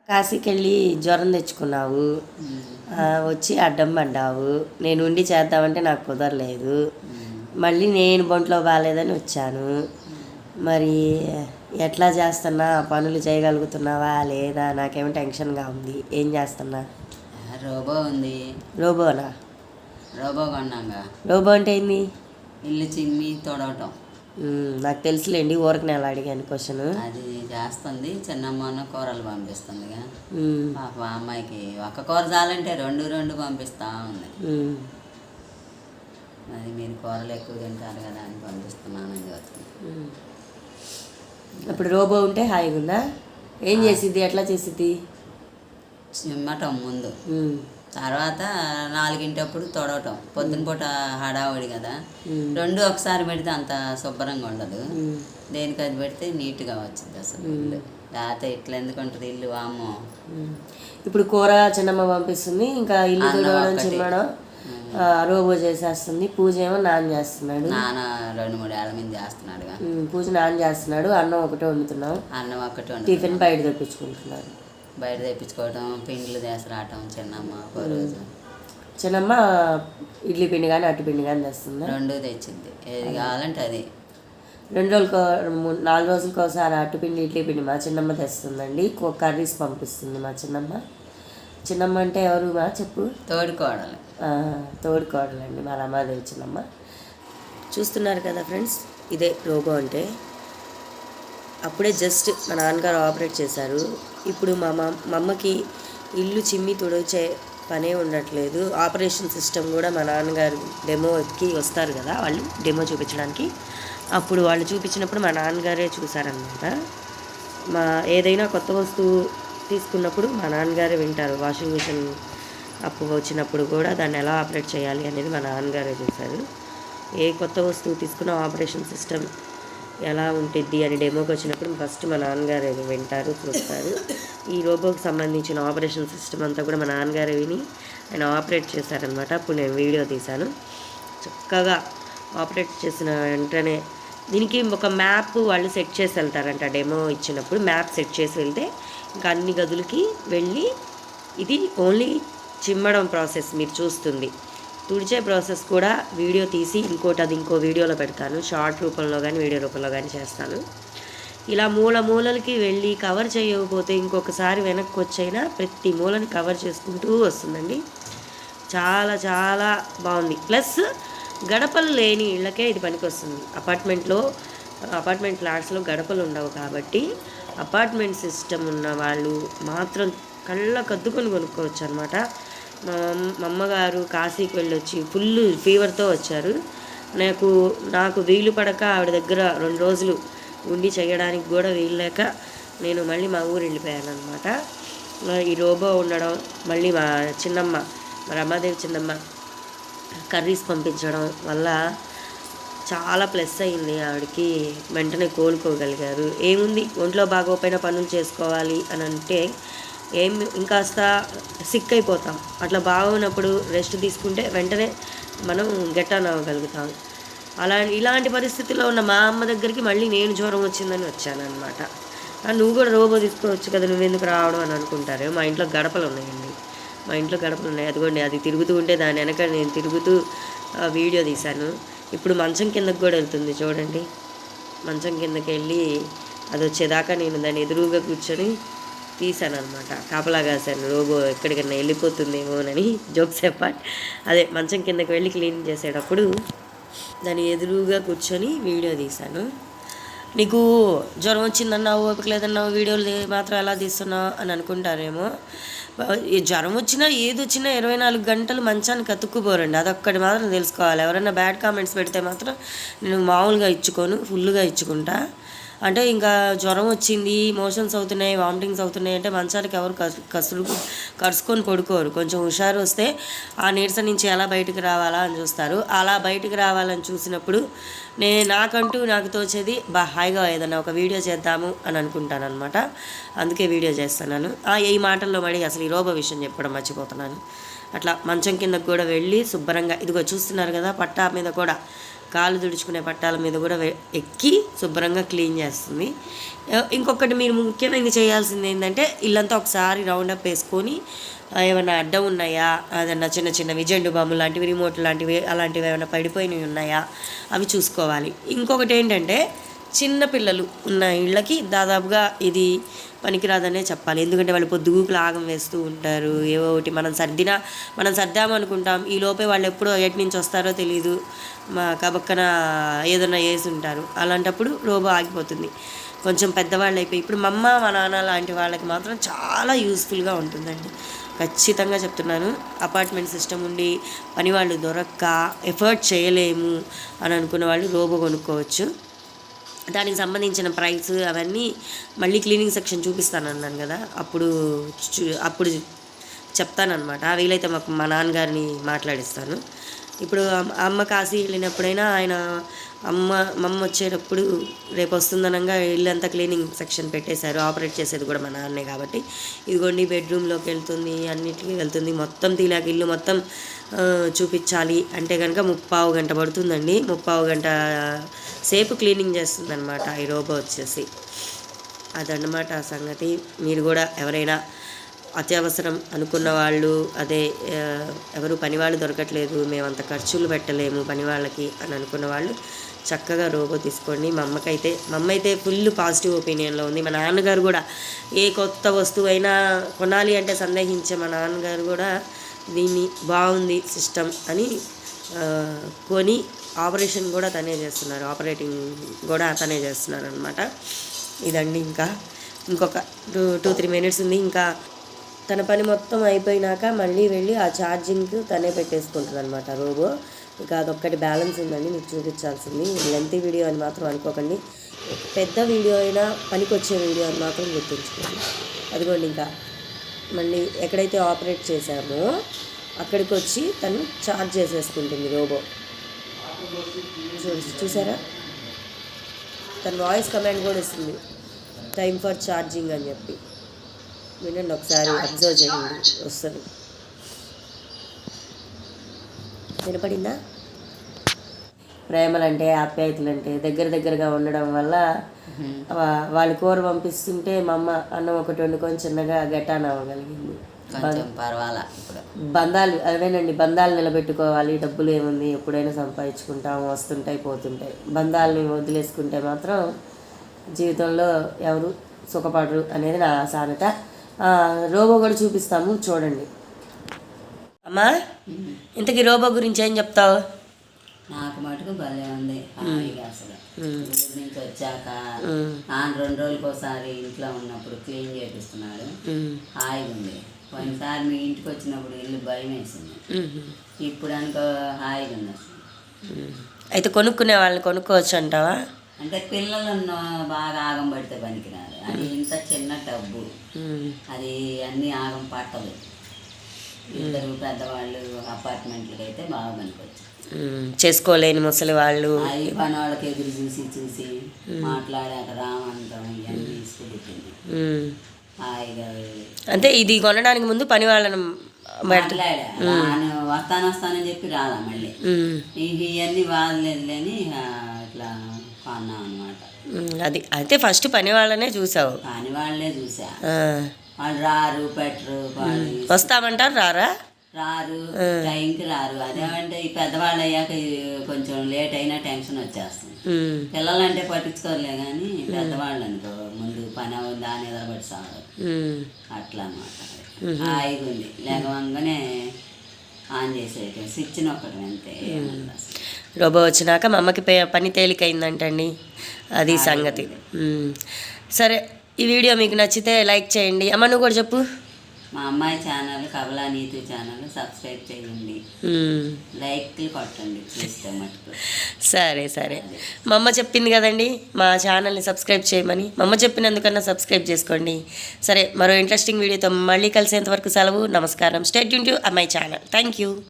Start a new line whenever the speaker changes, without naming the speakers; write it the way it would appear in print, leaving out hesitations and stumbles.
కాశీకి వెళ్ళి జ్వరం తెచ్చుకున్నావు, వచ్చి అడ్డం పడ్డావు. నేను ఉండి చేద్దామంటే నాకు కుదరలేదు. మళ్ళీ నేను ఒంట్లో బాగాలేదని వచ్చాను. మరి ఎట్లా చేస్తున్నా, పనులు చేయగలుగుతున్నావా లేదా? నాకేమో టెన్షన్గా ఉంది. ఏం చేస్తున్నా?
రోబో ఉంది.
రోబోనా?
రోబో కొన్నాగా.
రోబో అంటే ఏంది?
ఇల్లు చిమ్మి తొడవటం.
నాకు తెలుసులేండి, ఊరికి నేను అడిగాను క్వశ్చన్.
అది చేస్తుంది. చిన్నమ్మను కూరలు పంపిస్తుందిగా. పాప అమ్మాయికి ఒక్క కూర చాలంటే రెండు రెండు పంపిస్తా ఉంది. అది మీరు కూరలు ఎక్కువ తింటారు కదా అని పంపిస్తున్నానని చెప్తుంది.
ఇప్పుడు రోబో ఉంటే హాయిగా ఉందా? ఏం చేసిద్ది, ఎట్లా చేసిద్ది?
చిమ్మటం ముందు, తర్వాత 4 తొడవటం. పొద్దున పూట హడావుడి కదా, రెండు ఒకసారి పెడితే అంత శుభ్రంగా ఉండదు. దేనికి అది పెడితే నీట్గా వచ్చింది అసలు ఇల్లు. లేకపోతే ఇట్లా ఎందుకు ఉంటుంది ఇల్లు? వామ్మో.
ఇప్పుడు కూర చిన్నమ్మ పంపిస్తుంది, ఇంకా ఇల్లు తుడవడం చిమ్మడం రోబో చేసేస్తుంది. పూజ ఏమో నాన్న చేస్తున్నాడు.
నాన్న 2-3 ఏళ్ళ మీద చేస్తున్నాడుగా.
పూజ నాన్న చేస్తున్నాడు. అన్నం ఒకటే వండుతున్నాం.
అన్నం ఒకటే
టిఫిన్ బయట తెప్పించుకుంటున్నాడు.
బయట తెప్పించుకోవటం, పిండిలు తీసుకురావటం. చిన్నమ్మ రోజు
చిన్నమ్మ ఇడ్లీ పిండి కానీ అట్టు పిండి కానీ తెస్తుంది.
2 తెచ్చింది, ఏది కావాలంటే అది.
4 రోజులకి ఒకసారి అట్టు పిండి ఇడ్లీ పిండి మా చిన్నమ్మ తెస్తుందండి. కర్రీస్ పంపిస్తుంది మా చిన్నమ్మ. చిన్నమ్మ అంటే ఎవరు మా చెప్పు?
తోడుకోడలు.
తోడుకోడలండి మా రమాదేవి చిన్నమ్మ. చూస్తున్నారు కదా ఫ్రెండ్స్, ఇదే రోబో అంటే. అప్పుడే జస్ట్ మా నాన్నగారు ఆపరేట్ చేశారు. ఇప్పుడు మా అమ్మకి ఇల్లు చిమ్మి తుడిచే పనే ఉండట్లేదు. ఆపరేషన్ సిస్టమ్ కూడా మా నాన్నగారు డెమోకి వస్తారు కదా, వాళ్ళు డెమో చూపించడానికి. అప్పుడు వాళ్ళు చూపించినప్పుడు మా నాన్నగారే చూసారనమాట. ఏదైనా కొత్త వస్తువు తీసుకున్నప్పుడు మా నాన్నగారే వింటారు. వాషింగ్ మిషన్ అప్పు వచ్చినప్పుడు కూడా దాన్ని ఎలా ఆపరేట్ చేయాలి అనేది మా నాన్నగారే చూశారు. ఏ కొత్త వస్తువు తీసుకున్న ఆపరేషన్ సిస్టమ్ ఎలా ఉంటుంది అని డెమోకి వచ్చినప్పుడు ఫస్ట్ మా నాన్నగారే వింటారు, చూస్తారు. ఈ రోబోకి సంబంధించిన ఆపరేషన్ సిస్టమ్ అంతా కూడా మా నాన్నగారే విని ఆయన ఆపరేట్ చేశారనమాట. అప్పుడు నేను వీడియో తీశాను. చక్కగా ఆపరేట్ చేసిన వెంటనే దీనికి ఒక మ్యాప్ వాళ్ళు సెట్ చేసి వెళ్తారంట. డెమో ఇచ్చినప్పుడు మ్యాప్ సెట్ చేసి వెళ్తే ఇంకా అన్ని గదులకి వెళ్ళి, ఇది ఓన్లీ చిమ్మడం ప్రాసెస్ మీరు చూస్తుంది. తుడిచే ప్రాసెస్ కూడా వీడియో తీసి అది ఇంకో వీడియోలో పెడతాను. షార్ట్ రూపంలో కానీ వీడియో రూపంలో కానీ చేస్తాను. ఇలా మూలకి వెళ్ళి కవర్ చేయకపోతే ఇంకొకసారి వెనక్కి వచ్చైనా ప్రతి మూలని కవర్ చేసుకుంటూ వస్తుందండి. చాలా చాలా బాగుంది. ప్లస్ గడపలు లేని ఇళ్ళకే ఇది పనికి వస్తుంది. అపార్ట్మెంట్ ఫ్లాట్స్లో గడపలు ఉండవు కాబట్టి అపార్ట్మెంట్ సిస్టమ్ ఉన్న వాళ్ళు మాత్రం కళ్ళకద్దుకొని కొనుక్కోవచ్చు అనమాట. మా అమ్మగారు కాశీకి వెళ్ళొచ్చి ఫుల్ ఫీవర్తో వచ్చారు. నాకు వీలు పడక ఆవిడ దగ్గర 2 రోజులు ఉండి చేయడానికి కూడా వీలు లేక నేను మళ్ళీ మా ఊరు వెళ్ళిపోయాను అనమాట. ఈ రోబో ఉండడం, మళ్ళీ మా రమాదేవి చిన్నమ్మ కర్రీస్ పంపించడం వల్ల చాలా ప్లస్ అయింది. ఆవిడకి వెంటనే కోలుకోగలిగారు. ఏముంది, ఒంట్లో బాగోపోయిన పనులు చేసుకోవాలి అని అంటే ఇంకాస్త సిక్ అయిపోతాం. అట్లా బాగున్నప్పుడు రెస్ట్ తీసుకుంటే వెంటనే మనం గెట్ ఆన్ అవ్వగలుగుతాం. ఇలాంటి పరిస్థితుల్లో ఉన్న మా అమ్మ దగ్గరికి మళ్ళీ నేను జ్వరం వచ్చిందని వచ్చానమాట. నువ్వు కూడా రోబో తీసుకోవచ్చు కదా, నువ్వెందుకు రావడం అని అనుకుంటారు. మా ఇంట్లో గడపలు ఉన్నాయండి. అదిగోండి, అది తిరుగుతూ ఉంటే దాని వెనక నేను తిరుగుతూ వీడియో తీశాను. ఇప్పుడు మంచం కిందకి కూడా వెళ్తుంది చూడండి. మంచం కిందకి వెళ్ళి అది వచ్చేదాకా నేను దాన్ని ఎదురుగా కూర్చొని తీసాను అనమాట. కాపలా కాశాను, రోబో ఎక్కడికన్నా వెళ్ళిపోతుందేమోనని. జోక్స్ అపార్ట్, అదే మంచం కిందకి వెళ్ళి క్లీన్ చేసేటప్పుడు దాన్ని ఎదురుగా కూర్చొని వీడియో తీశాను. నీకు జ్వరం వచ్చిందన్నావు, ఓపిక లేదన్నావు, వీడియోలు మాత్రం ఎలా తీస్తున్నావు అని అనుకుంటారేమో. జ్వరం వచ్చినా ఏది వచ్చినా 24 గంటలు మంచానికి అతుక్కుపోరండి. అదొక్కటి మాత్రం తెలుసుకోవాలి. ఎవరైనా బ్యాడ్ కామెంట్స్ పెడితే మాత్రం నేను మామూలుగా ఇచ్చుకోను, ఫుల్గా ఇచ్చుకుంటా. అంటే ఇంకా జ్వరం వచ్చింది, మోషన్స్ అవుతున్నాయి, వామిటింగ్స్ అవుతున్నాయి అంటే మంచానికి ఎవరు కరుచుకొని పడుకోరు. కొంచెం హుషారు వస్తే ఆ నీరసం నుంచి ఎలా బయటకు రావాలా అని చూస్తారు. అలా బయటకు రావాలని చూసినప్పుడు నాకు తోచేది హాయిగా ఏదన్నా ఒక వీడియో చేద్దాము అని అనుకుంటాను అనమాట. అందుకే వీడియో చేస్తున్నాను. ఈ మాటల్లో మళ్ళీ అసలు ఈ రోబో విషయం చెప్పడం మర్చిపోతున్నాను. అట్లా మంచం కిందకు కూడా వెళ్ళి శుభ్రంగా, ఇదిగో చూస్తున్నారు కదా, పట్టా మీద కూడా కాళ్ళు తుడుచుకునే పట్టాల మీద కూడా ఎక్కి శుభ్రంగా క్లీన్ చేస్తుంది. ఇంకొకటి మీరు ముఖ్యమైనది చేయాల్సింది ఏంటంటే ఇల్లంతా ఒకసారి రౌండప్ వేసుకొని ఏమైనా అడ్డం ఉన్నాయా, ఏదన్నా చిన్న చిన్నవి జెండు బాంబు లాంటివి, రిమోట్ లాంటివి అలాంటివి ఏమైనా పడిపోయినవి ఉన్నాయా అవి చూసుకోవాలి. ఇంకొకటి ఏంటంటే చిన్నపిల్లలు ఉన్న ఇళ్ళకి దాదాపుగా ఇది పనికిరాదనే చెప్పాలి. ఎందుకంటే వాళ్ళు పొద్దుగూకులు ఆగం వేస్తూ ఉంటారు. ఏవో ఒకటి మనం సర్దామనుకుంటాం, ఈ లోపే వాళ్ళు ఎప్పుడో ఎటు నుంచి వస్తారో తెలియదు, మా కబక్కన ఏదన్నా వేసి ఉంటారు. అలాంటప్పుడు రోబో ఆగిపోతుంది. కొంచెం పెద్దవాళ్ళు అయిపోయి ఇప్పుడు మా అమ్మ మా నాన్న లాంటి వాళ్ళకి మాత్రం చాలా యూస్ఫుల్గా ఉంటుందండి, ఖచ్చితంగా చెప్తున్నాను. అపార్ట్మెంట్ సిస్టమ్ ఉండి పని వాళ్ళు దొరక్క ఎఫర్ట్ చేయలేము అని అనుకున్న వాళ్ళు రోబో కొనుక్కోవచ్చు. దానికి సంబంధించిన ప్రైస్ అవన్నీ మళ్ళీ క్లీనింగ్ సెక్షన్ చూపిస్తానన్నాను కదా, అప్పుడు చెప్తానమాట. వీలైతే మా నాన్నగారిని మాట్లాడిస్తాను. ఇప్పుడు అమ్మ కాశీ వెళ్ళినప్పుడైనా మా అమ్మ వచ్చేటప్పుడు రేపు వస్తుందనగా ఇల్లంతా క్లీనింగ్ సెక్షన్ పెట్టేశారు. ఆపరేట్ చేసేది కూడా మా నాన్నే కాబట్టి ఇదిగోండి బెడ్రూమ్లోకి వెళ్తుంది, అన్నిటికీ వెళ్తుంది. మొత్తం తీలాక ఇల్లు మొత్తం చూపించాలి అంటే కనుక 30 గంట పడుతుందండి. 30 గంట సేపు క్లీనింగ్ చేస్తుంది అనమాట ఈ రోబో వచ్చేసి. అదన్నమాట ఆ సంగతి. మీరు కూడా ఎవరైనా అత్యవసరం అనుకున్న వాళ్ళు, అదే ఎవరు పనివాళ్ళు దొరకట్లేదు, మేము అంత ఖర్చులు పెట్టలేము పనివాళ్ళకి అని అనుకున్న వాళ్ళు చక్కగా రోబో తీసుకోండి. మా అమ్మ అయితే ఫుల్ పాజిటివ్ ఒపీనియన్లో ఉంది. మా నాన్నగారు కూడా ఏ కొత్త వస్తువు అయినా కొనాలి అంటే సందేహించే మా నాన్నగారు కూడా దీన్ని బాగుంది సిస్టమ్ అని కొని ఆపరేషన్ కూడా తనే చేస్తున్నారు, ఆపరేటింగ్ కూడా తనే చేస్తున్నారు అనమాట. ఇదండి. ఇంకొక 2-3 మినిట్స్ ఉంది. ఇంకా తన పని మొత్తం అయిపోయినాక మళ్ళీ వెళ్ళి ఆ ఛార్జింగ్కి తనే పెట్టేసుకుంటుంది అనమాట రోబో. ఇంకా అదొక్కటి బ్యాలెన్స్ ఉందండి మీకు చూపించాల్సింది. లెంతీ వీడియో అని మాత్రం అనుకోకండి, పెద్ద వీడియో అయినా పనికొచ్చే వీడియో అని మాత్రం గుర్తుంచుకోండి. అదిగోండి ఇంకా మళ్ళీ ఎక్కడైతే ఆపరేట్ చేశామో అక్కడికి వచ్చి తను ఛార్జ్ చేసేసుకుంటుంది రోబో. చూసారా, తన వాయిస్ కమాండ్ కూడా ఇస్తుంది, టైం ఫర్ ఛార్జింగ్ అని చెప్పి. వినండి ఒకసారి, అబ్జర్వ్ చేయండి, వస్తుంది. వినపడిందా? ప్రేమలంటే ఆప్యాయతలంటే దగ్గరగా ఉండడం వల్ల వాళ్ళు కూర పంపిస్తుంటే మా అమ్మ అన్నం ఒకటి వండుకొని చిన్నగా గట్టాన అవ్వగలిగింది. బంధాలు నిలబెట్టుకోవాలి. డబ్బులు ఏముంది, ఎప్పుడైనా సంపాదించుకుంటాం, వస్తుంటాయి పోతుంటాయి. బంధాలని వదిలేసుకుంటే మాత్రం జీవితంలో ఎవరు సుఖపడరు అనేది నా సామెత. రోబో కూడా చూపిస్తాము చూడండి. అమ్మా, ఇంతకీ రోబో గురించి ఏం చెప్తావు?
నాకు మటుకు భలే ఉంది. అసలు ఊరి నుంచి వచ్చాక 2 రోజులకు ఒకసారి ఇంట్లో ఉన్నప్పుడు క్లీన్ చేపిస్తున్నాడు, హాయిగా ఉంది. పోయినసారి మీ ఇంటికి వచ్చినప్పుడు ఇల్లు భయం వేసింది, ఇప్పుడు అనుకో హాయిగా ఉంది.
అయితే కొనుక్కునే వాళ్ళని కొనుక్కోవచ్చు అంటావా?
అంటే పిల్లలను బాగా ఆగం పడితే పనికిరాదు. అది ఇంత చిన్న టబ్బు, అది అన్నీ ఆగం పట్టదు. ఇద్దరు పెద్దవాళ్ళు అపార్ట్మెంట్లకి అయితే బాగా పనికొచ్చు.
చేసుకోలేని ముసలి వాళ్ళు
పని వాళ్ళకి ఎదురు చూసి మాట్లాడాక రామంటాం ఇవన్నీ తీసుకుపెట్టింది హాయిగా.
అంటే ఇది కొనడానికి ముందు పని వాళ్ళని
మాట్లాడా, వస్తానని చెప్పి రాలా. మళ్ళీ ఇవన్నీ బాధలేదులేని ఇట్లా కొన్నాం అనమాట.
అది అయితే ఫస్ట్ పని వాళ్ళనే చూసావు?
పని వాళ్ళే చూసా. వాళ్ళు రారు, పెట్టరు,
వస్తామంటారు,
రారు, టైంకి రారు. అదేమంటే ఈ పెద్దవాళ్ళు అయ్యాక కొంచెం లేట్ అయినా టెన్షన్ వచ్చేస్తుంది. పిల్లలంటే పట్టించుకోరులే కానీ పెద్దవాళ్ళు అనుకో ముందు పని దాని ఎదురబడి సాగు అట్లా అన్నమాట. హాయిగా ఉంది. లేకవంగానే ఆన్ చేసేయటం, స్విచ్ నొక్కడం అంతే.
రోబో వచ్చినాక మా అమ్మకి పని తేలికైందంటండి, అది సంగతి. సరే, ఈ వీడియో మీకు నచ్చితే లైక్ చేయండి. అమ్మ నువ్వు కూడా చెప్పు.
మా అమ్మాయి ఛానల్ కమలా నీతు ఛానల్ సబ్స్క్రైబ్ చేయండి, లైక్లు కొట్టండి చూస్తే మటుకు.
సరే, మా అమ్మ చెప్పింది కదండి మా ఛానల్ని సబ్స్క్రైబ్ చేయమని. మా అమ్మ చెప్పినందుకన్నా సబ్స్క్రైబ్ చేసుకోండి. సరే, మరో ఇంట్రెస్టింగ్ వీడియోతో మళ్ళీ కలిసేంత వరకు సెలవు. నమస్కారం. Stay tune to my channel. Thank you.